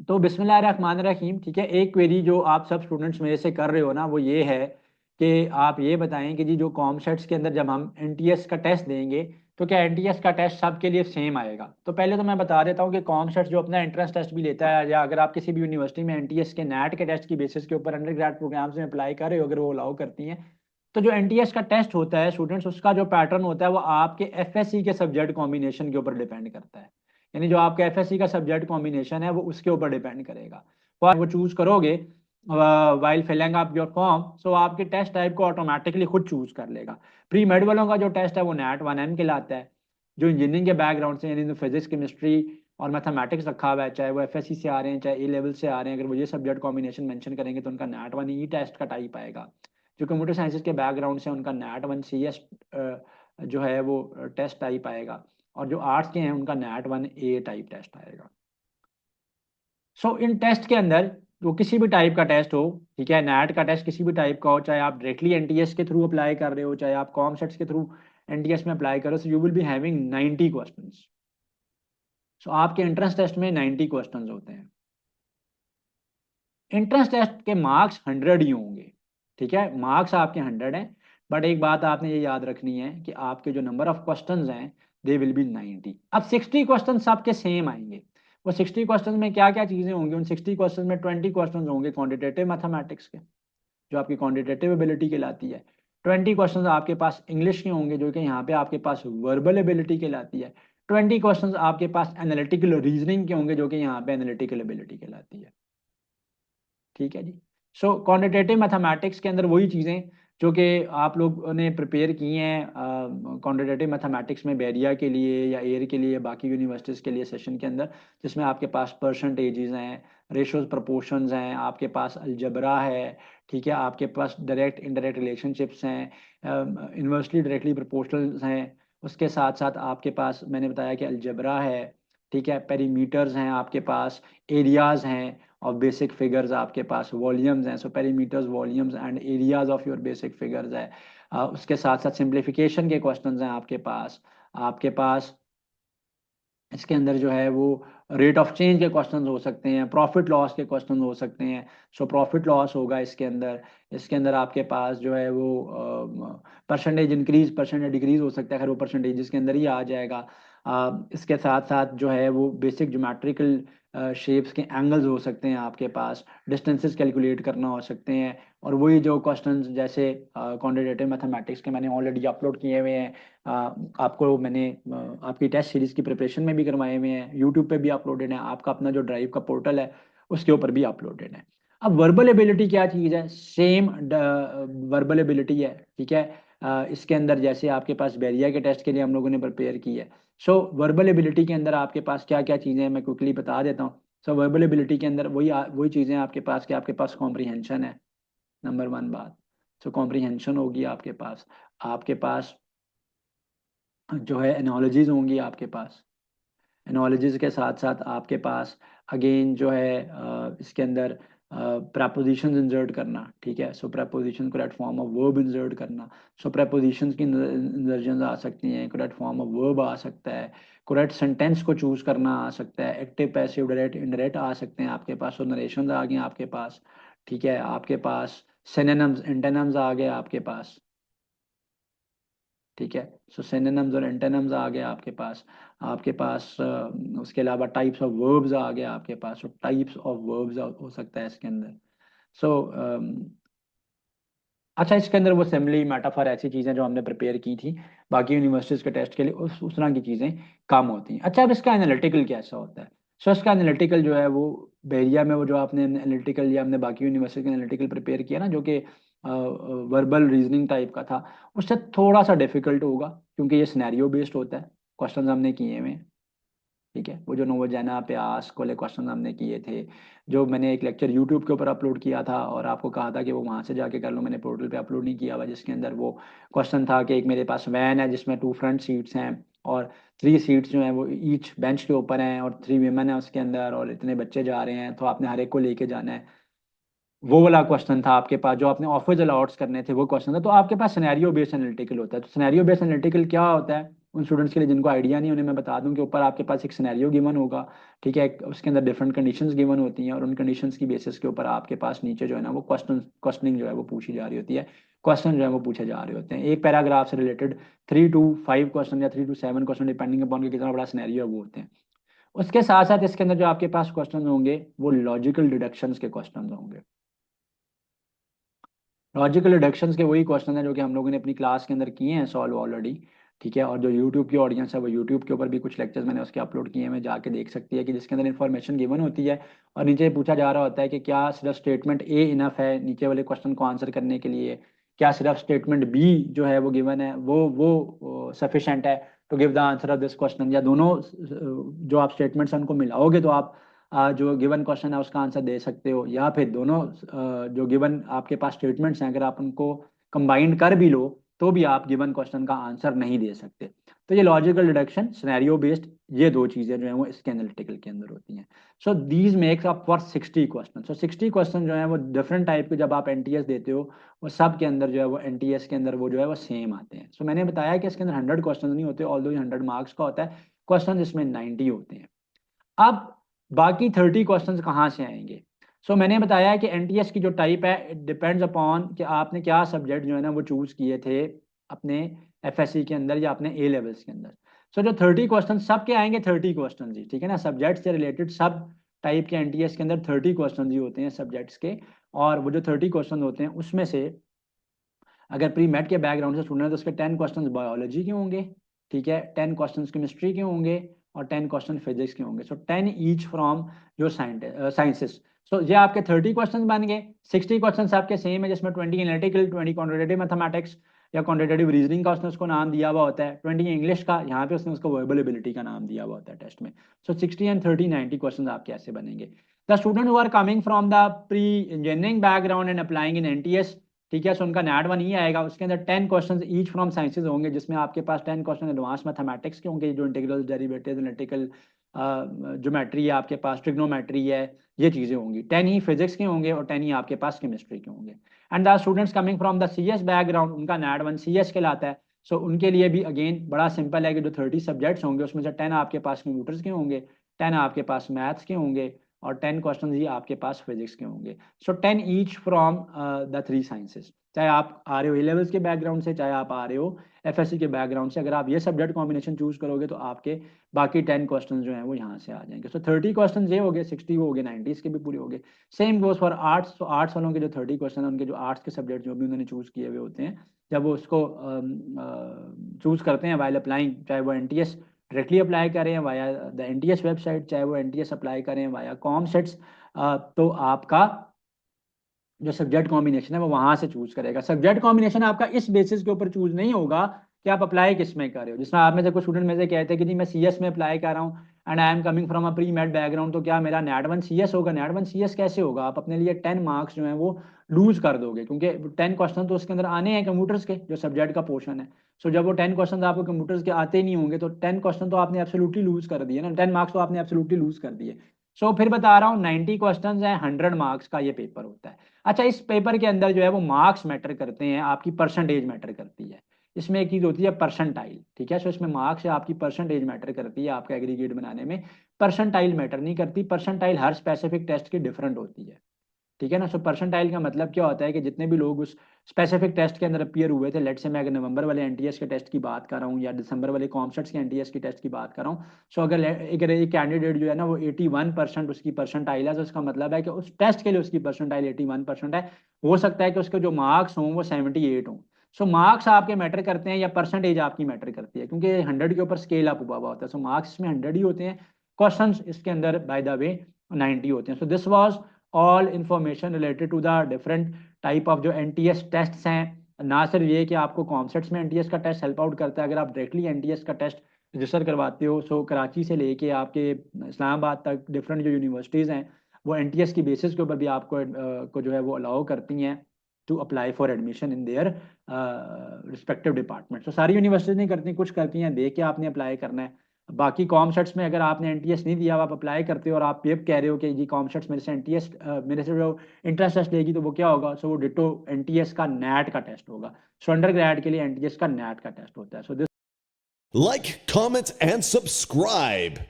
तो बिस्मिल्लाहिर्रहमानिर्रहीम। ठीक है, एक क्वेरी जो आप सब स्टूडेंट्स मेरे से कर रहे हो ना, वो ये है कि आप ये बताएं कि जी जो कॉम सेट्स के अंदर जब हम एनटीएस का टेस्ट देंगे तो क्या एनटीएस का टेस्ट सबके लिए सेम आएगा। तो पहले तो मैं बता देता हूँ कि कॉम सेट्स जो अपना एंट्रेंस टेस्ट भी लेता है, या अगर आप किसी भी यूनिवर्सिटी में एनटीएस के नेट के टेस्ट की बेसिस के ऊपर अंडर ग्रेड प्रोग्राम्स में अप्लाई कर रहे हो, अगर वो अलाउ करती हैं, तो जो एनटीएस का टेस्ट होता है स्टूडेंट्स, उसका जो पैटर्न होता है वो आपके एफएससी के सब्जेक्ट कॉम्बिनेशन के ऊपर डिपेंड करता है। यानी जो आपका एफएससी का सब्जेक्ट कॉम्बिनेशन है वो उसके ऊपर डिपेंड करेगा। तो आप वो चूज करोगे while filling up your form, so आपके टेस्ट टाइप को ऑटोमेटिकली खुद चूज कर लेगा। प्री मेड वालों का जो टेस्ट है वो नेट 1M कहलाता है। जो इंजीनियरिंग के बैकग्राउंड से, यानी फिजिक्स, केमिस्ट्री और मैथमेटिक्स रखा हुआ है, चाहे वो एफएससी से आ रहे हैं चाहे ए लेवल से आ रहे हैं, अगर वो ये सब्जेक्ट कॉम्बिनेशन मेंशन करेंगे तो उनका नेट 1 ई टेस्ट का टाइप आएगा। जो कंप्यूटर साइंसेज के बैकग्राउंड से उनका नेट 1 CS जो है वो टेस्ट टाइप आएगा। और जो आर्ट्स के हैं उनका नेट 1 A टाइप टेस्ट आएगा। इन टेस्ट के अंदर वो किसी भी टाइप का टेस्ट हो, ठीक है, नेट का टेस्ट किसी भी टाइप का हो, चाहे आप डायरेक्टली एनटीएस के थ्रू अप्लाई कर रहे हो चाहे आप कॉम सेट्स के थ्रू एनटीएस में अप्लाई करो, so you will be having 90 questions. आपके एंट्रेंस टेस्ट में 90 क्वेश्चंस होते हैं। एंट्रेंस टेस्ट के मार्क्स 100 ही होंगे। ठीक है, मार्क्स आपके 100 हैं। बट एक बात आपने ये याद रखनी है कि आपके जो नंबर ऑफ क्वेश्चंस हैं दे विल बी 90। अब 60 क्वेश्चन सबके सेम आएंगे। वो 60 क्वेश्चन में क्या क्या चीजें होंगी, उन 60 क्वेश्चन में 20 क्वेश्चन होंगे क्वांटिटेटिव मैथमेटिक्स के, जो आपकी क्वांटिटेटिव एबिलिटी कहलाती है। 20 क्वेश्चन आपके पास इंग्लिश के होंगे, जो कि यहाँ पे आपके पास वर्बल एबिलिटी कहलाती है। 20 क्वेश्चन आपके पास एनालिटिकल रीजनिंग के होंगे, जो कि यहाँ पे एनालिटिकल एबिलिटी कहलाती है। ठीक है जी। क्वांटिटेटिव मैथमेटिक्स के अंदर वही चीज़ें जो कि आप लोगों ने प्रिपेयर की हैं क्वांटिटेटिव मैथमेटिक्स में बैरिया के लिए या एयर के लिए, बाकी यूनिवर्सिटीज़ के लिए सेशन के अंदर, जिसमें आपके पास परसेंटेजेस हैं, रेशोज प्रपोर्शंस हैं, आपके पास अलजबरा है, ठीक है, आपके पास डायरेक्ट इनडायरेक्ट रिलेशनशिप्स हैं, इन्वर्सली डायरेक्टली प्रोपोर्शनल्स हैं। उसके साथ साथ आपके पास मैंने बताया कि अलजबरा है, ठीक है, पेरीमीटर्स हैं आपके पास, एरियाज हैं और बेसिक फिगर्स आपके पास, वॉल्यूम्स हैं। Perimeters, volumes and areas of your basic figures है। उसके साथ साथ सिंप्लीफिकेशन के क्वेश्चंस हैं आपके पास इसके अंदर जो है वो रेट ऑफ चेंज के क्वेश्चंस हो सकते हैं, प्रॉफिट लॉस के क्वेश्चंस हो सकते हैं। प्रॉफिट लॉस होगा इसके अंदर आपके पास जो है वो परसेंटेज इंक्रीज परसेंटेज डिक्रीज हो सकता है, खैर वो परसेंटेज के अंदर ही आ जाएगा। इसके साथ साथ जो है वो बेसिक ज्योमेट्रिकल शेप्स के एंगल्स हो सकते हैं आपके पास, डिस्टेंसेस कैलकुलेट करना हो सकते हैं। और वही जो क्वेश्चंस जैसे क्वांटिटेटिव मैथमेटिक्स के मैंने ऑलरेडी अपलोड किए हुए हैं, आपको मैंने आपकी टेस्ट सीरीज की प्रिपरेशन में भी करवाए हुए हैं, यूट्यूब पे भी अपलोडेड है, आपका अपना जो ड्राइव का पोर्टल है उसके ऊपर भी अपलोडेड है। अब वर्बल एबिलिटी क्या चीज़ है, सेम वर्बल एबिलिटी है। ठीक है, इसके अंदर जैसे आपके पास बैरिया के टेस्ट के लिए हम लोगों ने प्रिपेयर की है, वर्बल एबिलिटी के अंदर आपके पास क्या क्या चीज़ें हैं मैं क्विकली बता देता हूँ। वर्बल एबिलिटी के अंदर वही चीज़ें आपके पास कि आपके पास कॉम्प्रीहेंशन है, नंबर 1 बात। कॉम्प्रीहेंशन होगी आपके पास जो है एनोलॉजीज होंगी आपके पास। एनोलॉजीज के साथ साथ आपके पास अगेन जो है इसके अंदर प्रपोजिशंस इंसर्ट करना। ठीक है, preposition correct form of verb insert करना। प्रपोजिशंस की इंसर्जन आ सकती हैं, करेक्ट फॉर्म ऑफ वर्ब आ सकता है, करेक्ट सेंटेंस को चूज करना आ सकता है, एक्टिव पैसिव डायरेक्ट इनडायरेक्ट आ सकते हैं आपके पास, और नरेशंस आ गए आपके पास। ठीक है, आपके पास सिनोनिम्स एंटोनिम्स आ गए आपके पास। ठीक है, सिनोनिम्स और एंटोनिम्स आ गए आपके पास उसके अलावा टाइप्स ऑफ वर्ब्स आ गए आपके पास। टाइप्स ऑफ वर्ब्स हो सकता है इसके अंदर। सो अच्छा, इसके अंदर वो असेंबली मेटाफर ऐसी चीज़ें जो हमने प्रिपेयर की थी बाकी यूनिवर्सिटीज़ के टेस्ट के लिए, उस तरह की चीज़ें कम होती हैं। अच्छा, अब इसका एनालिटिकल कैसा होता है। इसका एनालिटिकल जो है वो बैरिया में, वो जो आपने एनालिटिकल या हमने बाकी यूनिवर्सिटी का एनालिटिकल प्रिपेयर किया ना, जो कि वर्बल रीजनिंग टाइप का था, उससे थोड़ा सा डिफिकल्ट होगा क्योंकि ये सिनेरियो बेस्ड होता है। क्वेश्चन हमने किए हुए हैं, ठीक है, वो जो नोवोजेना पे आस्क वाले क्वेश्चन हमने किए थे, जो मैंने एक लेक्चर यूट्यूब के ऊपर अपलोड किया था और आपको कहा था कि वो वहाँ से जाके कर लो, मैंने पोर्टल पे अपलोड नहीं किया हुआ, जिसके अंदर वो क्वेश्चन था कि एक मेरे पास वैन है जिसमें 2 फ्रंट सीट्स हैं और 3 सीट्स जो हैं वो ईच बेंच के ऊपर हैं और 3 वीमेन है उसके अंदर और इतने बच्चे जा रहे हैं, तो आपने हर एक को लेके जाना है। वो वाला क्वेश्चन था आपके पास, जो आपने ऑफिस अलाउट्स करने थे वो क्वेश्चन था। तो आपके पास सिनेरियो बेस्ड एनालिटिकल होता है। तो सिनेरियो बेस्ड एनालिटिकल क्या होता है उन स्टूडेंट्स के लिए जिनको आइडिया नहीं, उन्हें मैं बता दूं कि ऊपर आपके पास एक सिनेरियो गिवन होगा, ठीक है, उसके अंदर डिफरेंट कंडीशंस गिवन होती हैं और उन कंडीशंस की बेसिस के ऊपर आपके पास नीचे जो है ना वो क्वेश्चनिंग जो है वो पूछी जा रही होती है, क्वेश्चन जो है वो पूछे जा रहे होते हैं एक पैराग्राफ से रिलेटेड 3 to 5 क्वेश्चन या 3 to 7 क्वेश्चन डिपेंडिंग अपॉन कि कितना बड़ा सिनेरियो है वो होते हैं। उसके साथ साथ इसके अंदर जो आपके पास क्वेश्चन होंगे वो लॉजिकल डिडक्शंस के क्वेश्चन होंगे। लॉजिकल डिडक्शंस के वही क्वेश्चन हैं जो कि हम लोगों ने अपनी क्लास के अंदर किए हैं सॉल्व ऑलरेडी, ठीक है, और जो यूट्यूब की ऑडियंस है वो यूट्यूब के ऊपर भी कुछ लेक्चर्स मैंने उसके अपलोड किए हैं, मैं जाके देख सकती है कि जिसके अंदर इन्फॉर्मेशन गिवन होती है और नीचे पूछा जा रहा होता है कि क्या सिर्फ स्टेटमेंट ए इनफ है नीचे वाले क्वेश्चन को आंसर करने के लिए, क्या सिर्फ स्टेटमेंट बी जो है वो गिवन है वो सफिशेंट है to give the answer of this question, या दोनों जो आप स्टेटमेंट्स हैं उनको मिलाओगे तो आप जो गिवन क्वेश्चन है उसका आंसर दे सकते हो, या फिर दोनों जो गिवन आपके पास स्टेटमेंट्स हैं अगर आप उनको कंबाइंड कर भी लो तो भी आप गिवन क्वेश्चन का आंसर नहीं दे सकते। तो ये लॉजिकल डिडक्शन, सिनेरियो बेस्ड, ये दो चीजें जो है वो इसके एनालिटिकल के अंदर होती हैं। So these makes up for 60 question. So 60 question जो है वो डिफरेंट टाइप के जब आप एनटीएस देते हो वो सब के अंदर जो है वो एनटीएस के अंदर वो जो है वो सेम आते हैं। सो मैंने बताया कि इसके अंदर 100 क्वेश्चन नहीं होते, ऑल्दो ये 100 मार्क्स का होता है, क्वेश्चन इसमें 90 होते हैं। अब बाकी 30 क्वेश्चंस कहाँ से आएंगे? मैंने बताया है कि एनटीएस की जो टाइप है इट डिपेंड्स अपॉन कि आपने क्या सब्जेक्ट जो है ना वो चूज किए थे अपने एफएससी के अंदर या अपने ए लेवल्स के अंदर। जो 30 क्वेश्चन सब के आएंगे 30 क्वेश्चन जी, ठीक है ना, सब्जेक्ट से रिलेटेड सब टाइप के एनटीएस के अंदर 30 क्वेश्चन ही होते हैं सब्जेक्ट्स के। और वो जो 30 क्वेश्चन होते हैं उसमें से अगर प्री मेट के बैकग्राउंड से स्टूडेंट है तो उसके 10 क्वेश्चन बायोलॉजी के होंगे, ठीक है, 10 क्वेश्चन केमिस्ट्री के होंगे और 10 क्वेश्चन फिजिक्स के होंगे। 10 ईच फ्रॉम योर साइंसेस। ये आपके 30 क्वेश्चन बन गए। 60 क्वेश्चन आपके सेम है जिसमें 20 एनालिटिकल, 20 क्वांटिटेटिव मैथमेटिक्स या क्वांटिटेटिव रीजनिंग का उसने उसको नाम दिया हुआ होता है, 20 इंग्लिश का, यहाँ पे उसने उसको वर्बल एबिलिटी का नाम दिया हुआ होता है टेस्ट में। 60 एंड 30 90 क्वेश्चन आपके ऐसे बनेंगे। The student who are coming from the pre engineering background and applying in NTS, ठीक है, उनका नेट वन ही आएगा, उसके अंदर 10 क्वेश्चन ईच फ्रॉम साइंसेज होंगे जिसमें आपके पास 10 क्वेश्चन एडवांस मैथमेटिक्स के होंगे, जो इंटीग्रल, डेरिवेटिव, एनालिटिकल ज्योमेट्री है आपके पास, ट्रिग्नोमेट्री है, ये चीज़ें होंगी। 10 ही फिजिक्स के होंगे और 10 ही आपके पास केमिस्ट्री के होंगे। And the students coming from the CS background, उनका नेट वन सीएस कहलाता है। उनके लिए भी अगेन बड़ा सिंपल है कि जो 30 सब्जेक्ट्स होंगे उसमें से 10 आपके पास कंप्यूटर्स के होंगे, 10 आपके पास मैथ्स के होंगे और 10 क्वेश्चन ही आपके पास फिजिक्स के होंगे। 10 ईच फ्रॉम द 3 साइंसेस, चाहे आप आ रहे हो ए लेवल्स के बैकग्राउंड से, चाहे आप आ रहे हो एफएससी के बैकग्राउंड से, अगर आप ये सब्जेक्ट कॉम्बिनेशन चूज करोगे तो आपके बाकी 10 क्वेश्चन जो हैं वो यहाँ से आ जाएंगे। 30 क्वेश्चन ये हो गए, 60 वो हो गए, 90 इसके भी पूरे हो गए। Same goes for arts. Arts वालों के जो 30 क्वेश्चन है उनके जो आर्ट्स के सब्जेक्ट जो भी उन्होंने चूज किए हुए होते हैं, जब वो उसको चूज करते हैं वाइल अप्लाइंग, चाहे वो एनटीएस डायरेक्टली अप्लाई करें वाया द एनटीएस वेबसाइट, चाहे वो एनटीएस अप्लाई करें वाया कॉम सेट्स, तो आपका जो सब्जेक्ट कॉम्बिनेशन है वो वहां से चूज करेगा। सब्जेक्ट कॉम्बिनेशन आपका इस बेसिस के ऊपर चूज नहीं होगा कि आप अप्लाई किस में कर रहे हो। जिसमें आप में से कुछ स्टूडेंट में से कहते हैं कि जी मैं सीएस में अप्लाई कर रहा हूँ and I am coming from a pre made background, तो क्या मेरा नेट वन सीएस होगा? नेट वन सीएस कैसे होगा? आप अपने लिए 10 मार्क्स जो है वो लूज कर दोगे, क्योंकि 10 क्वेश्चन तो उसके अंदर आने हैं कंप्यूटर्स के, जो सब्जेक्ट का पोर्शन है। जब वो 10 क्वेश्चन आपको कंप्यूटर्स के आते ही नहीं होंगे तो 10 क्वेश्चन तो आपने एब्सोल्युटली लूज कर दिए ना, 10 मार्क्स तो आपने एब्सोल्युटली लूज कर दिए। फिर बता रहा हूँ 90 क्वेश्चन है, 100 मार्क्स का ये पेपर होता है। अच्छा, इस पेपर के अंदर जो है वो मार्क्स मैटर करते हैं, आपकी परसेंटेज मैटर करती है। इसमें एक चीज होती है परसेंटाइल, ठीक है, इसमें मार्क्स है आपकी परसेंटेज मैटर करती है आपका एग्रीगेट बनाने में, परसेंटाइल मैटर नहीं करती। परसेंटाइल हर स्पेसिफिक टेस्ट की डिफरेंट होती है, ठीक है ना। परसेंटाइल का मतलब क्या होता है कि जितने भी लोग उस स्पेसिफिक टेस्ट के अंदर अपीयर हुए थे, लेट से मैं अगर नवंबर वाले एनटीएस के टेस्ट की बात कर रहा हूँ या दिसंबर वाले कॉमसेट्स के एनटीएस की टेस्ट की बात कर रहा हूँ, अगर एक कैंडिडेट जो है ना वो 81% उसकी परसेंटाइल है, तो उसका मतलब है कि उस टेस्ट के लिए उसकी परसेंटाइल 81% है। हो सकता है कि उसके जो मार्क्स हों वो 78 हों। मार्क्स आपके मैटर करते हैं या परसेंटेज आपकी मैटर करती है, क्योंकि 100 के ऊपर स्केल अप हुआ होता है। मार्क्स इसमें 100 ही होते हैं, क्वेश्चन इसके अंदर बाय द वे 90 होते हैं। This was all information related to the different type of जो एनटीएस टेस्ट्स हैं। ना सिर्फ ये कि आपको कॉन्सेप्ट्स में एनटीएस का टेस्ट हेल्प आउट करता है, अगर आप डायरेक्टली एनटीएस का टेस्ट रजिस्टर करवाते हो, कराची से लेके आपके इस्लामाबाद तक डिफरेंट जो यूनिवर्सिटीज़ हैं वो एनटीएस की बेसिस के ऊपर भी आपको को जो है वो अलाउ करती हैं to apply for admission in their respective department. सारी यूनिवर्सिटीज नहीं करती, कुछ करती हैं, दे के आपने अप्लाई करना है। बाकी कॉम सेट्स में अगर आपने एनटीएस नहीं दिया, आप अप्लाई करते हो और आप ये कह रहे हो कि जी कॉम सेट्स मेरे से एनटीएस मेरे से जो इंट्रेंस टेस्ट लेगी, तो वो क्या होगा? वो डिटो एनटीएस का नेट का टेस्ट होगा। अंडर ग्रेड के लिए एनटीएस का नेट का टेस्ट होता है। This Like, comment, and subscribe.